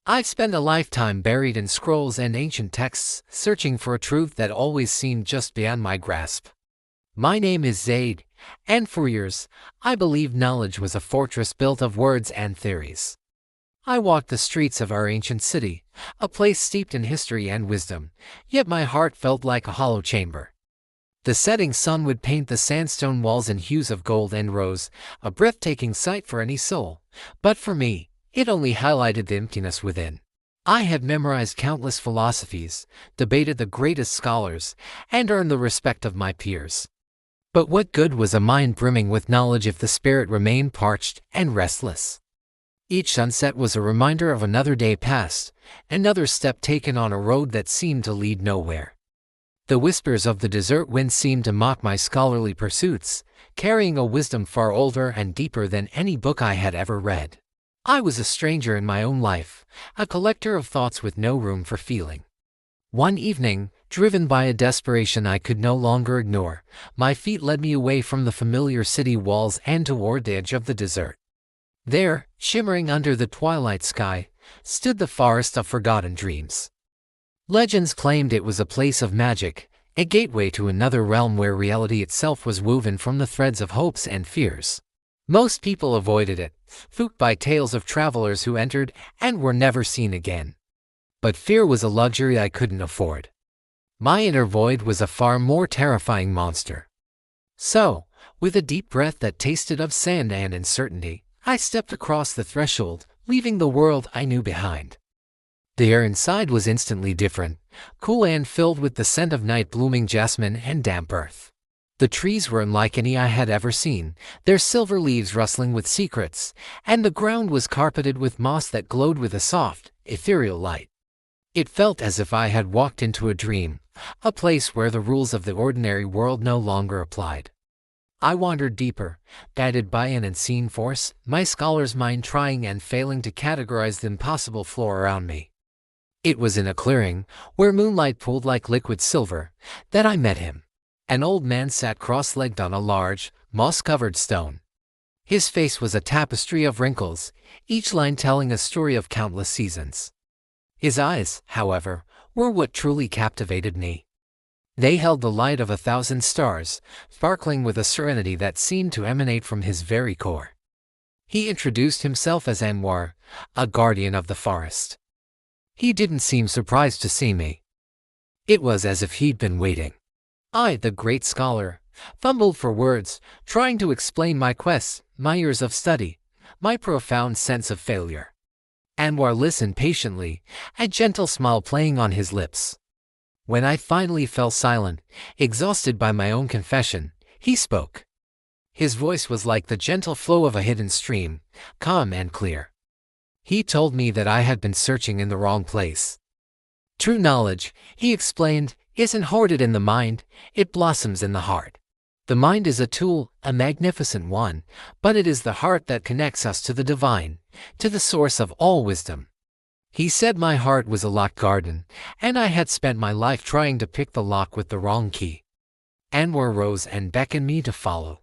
I've spent a lifetime buried in scrolls and ancient texts, searching for a truth that always seemed just beyond my grasp. My name is Zayd, and for years, I believed knowledge was a fortress built of words and theories. I walked the streets of our ancient city, a place steeped in history and wisdom, yet my heart felt like a hollow chamber. The setting sun would paint the sandstone walls in hues of gold and rose, a breathtaking sight for any soul, but for me, it only highlighted the emptiness within. I had memorized countless philosophies, debated the greatest scholars, and earned the respect of my peers. But what good was a mind brimming with knowledge if the spirit remained parched and restless? Each sunset was a reminder of another day passed, another step taken on a road that seemed to lead nowhere. The whispers of the desert wind seemed to mock my scholarly pursuits, carrying a wisdom far older and deeper than any book I had ever read. I was a stranger in my own life, a collector of thoughts with no room for feeling. One evening, driven by a desperation I could no longer ignore, my feet led me away from the familiar city walls and toward the edge of the desert. There, shimmering under the twilight sky, stood the forest of forgotten dreams. Legends claimed it was a place of magic, a gateway to another realm where reality itself was woven from the threads of hopes and fears. Most people avoided it, spooked by tales of travelers who entered and were never seen again. But fear was a luxury I couldn't afford. My inner void was a far more terrifying monster. So, with a deep breath that tasted of sand and uncertainty, I stepped across the threshold, leaving the world I knew behind. The air inside was instantly different, cool and filled with the scent of night-blooming jasmine and damp earth. The trees were unlike any I had ever seen, their silver leaves rustling with secrets, and the ground was carpeted with moss that glowed with a soft, ethereal light. It felt as if I had walked into a dream, a place where the rules of the ordinary world no longer applied. I wandered deeper, guided by an unseen force, my scholar's mind trying and failing to categorize the impossible floor around me. It was in a clearing, where moonlight pooled like liquid silver, that I met him. An old man sat cross-legged on a large, moss-covered stone. His face was a tapestry of wrinkles, each line telling a story of countless seasons. His eyes, however, were what truly captivated me. They held the light of 1,000 stars, sparkling with a serenity that seemed to emanate from his very core. He introduced himself as Anwar, a guardian of the forest. He didn't seem surprised to see me. It was as if he'd been waiting. I, the great scholar, fumbled for words, trying to explain my quests, my years of study, my profound sense of failure. Anwar listened patiently, a gentle smile playing on his lips. When I finally fell silent, exhausted by my own confession, he spoke. His voice was like the gentle flow of a hidden stream, calm and clear. He told me that I had been searching in the wrong place. True knowledge, he explained, isn't hoarded in the mind, it blossoms in the heart. The mind is a tool, a magnificent one, but it is the heart that connects us to the divine, to the source of all wisdom. He said my heart was a locked garden, and I had spent my life trying to pick the lock with the wrong key. Anwar rose and beckoned me to follow.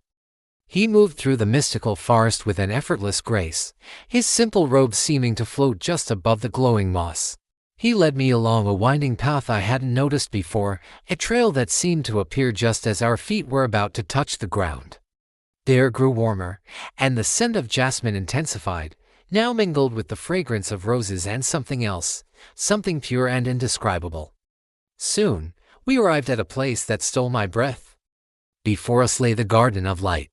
He moved through the mystical forest with an effortless grace, his simple robe seeming to float just above the glowing moss. He led me along a winding path I hadn't noticed before, a trail that seemed to appear just as our feet were about to touch the ground. The air grew warmer, and the scent of jasmine intensified, now mingled with the fragrance of roses and something else, something pure and indescribable. Soon, we arrived at a place that stole my breath. Before us lay the Garden of Light.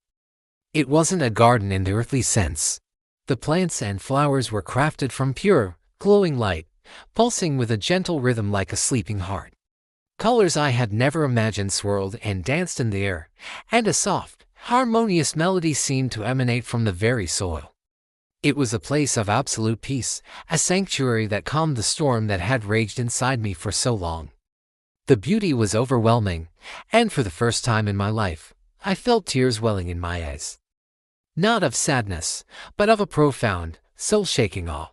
It wasn't a garden in the earthly sense. The plants and flowers were crafted from pure, glowing light, pulsing with a gentle rhythm like a sleeping heart. Colors I had never imagined swirled and danced in the air, and a soft, harmonious melody seemed to emanate from the very soil. It was a place of absolute peace, a sanctuary that calmed the storm that had raged inside me for so long. The beauty was overwhelming, and for the first time in my life, I felt tears welling in my eyes. Not of sadness, but of a profound, soul-shaking awe.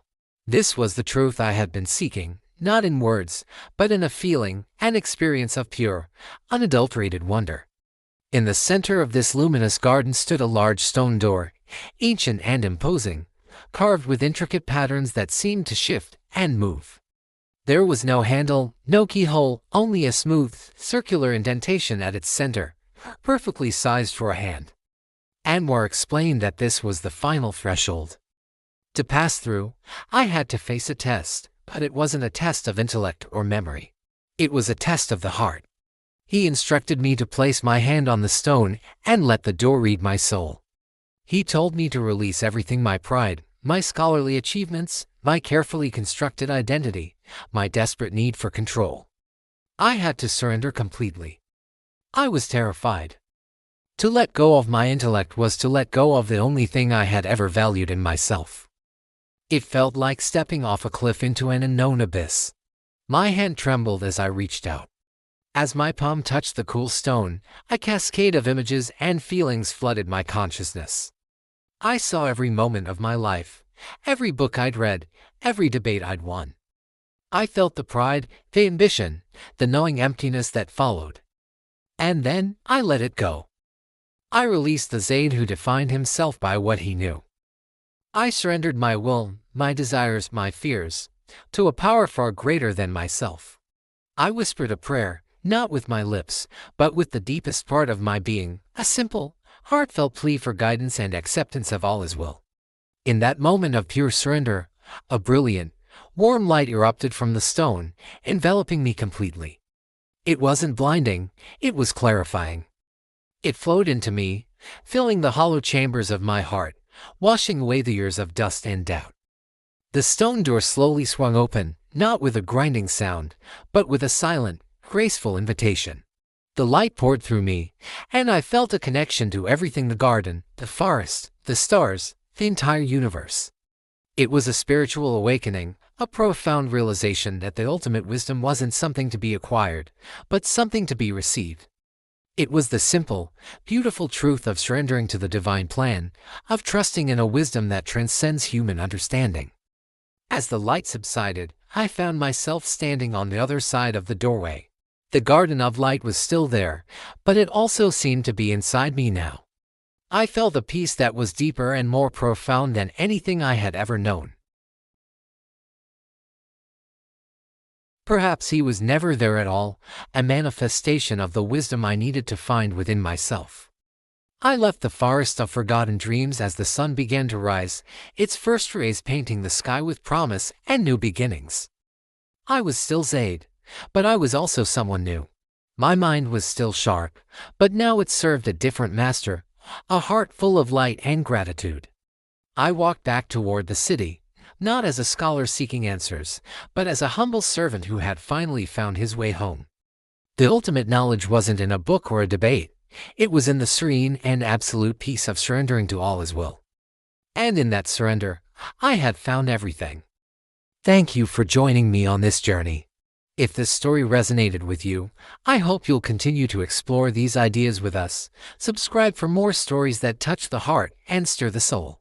This was the truth I had been seeking, not in words, but in a feeling, an experience of pure, unadulterated wonder. In the center of this luminous garden stood a large stone door, ancient and imposing, carved with intricate patterns that seemed to shift and move. There was no handle, no keyhole, only a smooth, circular indentation at its center, perfectly sized for a hand. Anwar explained that this was the final threshold. To pass through, I had to face a test, but it wasn't a test of intellect or memory. It was a test of the heart. He instructed me to place my hand on the stone and let the door read my soul. He told me to release everything: my pride, my scholarly achievements, my carefully constructed identity, my desperate need for control. I had to surrender completely. I was terrified. To let go of my intellect was to let go of the only thing I had ever valued in myself. It felt like stepping off a cliff into an unknown abyss. My hand trembled as I reached out. As my palm touched the cool stone, a cascade of images and feelings flooded my consciousness. I saw every moment of my life, every book I'd read, every debate I'd won. I felt the pride, the ambition, the knowing emptiness that followed. And then I let it go. I released the Zayd who defined himself by what he knew. I surrendered my will, my desires, my fears, to a power far greater than myself. I whispered a prayer, not with my lips, but with the deepest part of my being, a simple, heartfelt plea for guidance and acceptance of all His will. In that moment of pure surrender, a brilliant, warm light erupted from the stone, enveloping me completely. It wasn't blinding, it was clarifying. It flowed into me, filling the hollow chambers of my heart, washing away the years of dust and doubt. The stone door slowly swung open, not with a grinding sound, but with a silent, graceful invitation. The light poured through me, and I felt a connection to everything: the garden, the forest, the stars, the entire universe. It was a spiritual awakening, a profound realization that the ultimate wisdom wasn't something to be acquired, but something to be received. It was the simple, beautiful truth of surrendering to the divine plan, of trusting in a wisdom that transcends human understanding. As the light subsided, I found myself standing on the other side of the doorway. The garden of light was still there, but it also seemed to be inside me now. I felt a peace that was deeper and more profound than anything I had ever known. Perhaps He was never there at all, a manifestation of the wisdom I needed to find within myself. I left the forest of forgotten dreams as the sun began to rise, its first rays painting the sky with promise and new beginnings. I was still Zayd, but I was also someone new. My mind was still sharp, but now it served a different master, a heart full of light and gratitude. I walked back toward the city, not as a scholar seeking answers, but as a humble servant who had finally found his way home. The ultimate knowledge wasn't in a book or a debate. It was in the serene and absolute peace of surrendering to all His will. And in that surrender, I had found everything. Thank you for joining me on this journey. If this story resonated with you, I hope you'll continue to explore these ideas with us. Subscribe for more stories that touch the heart and stir the soul.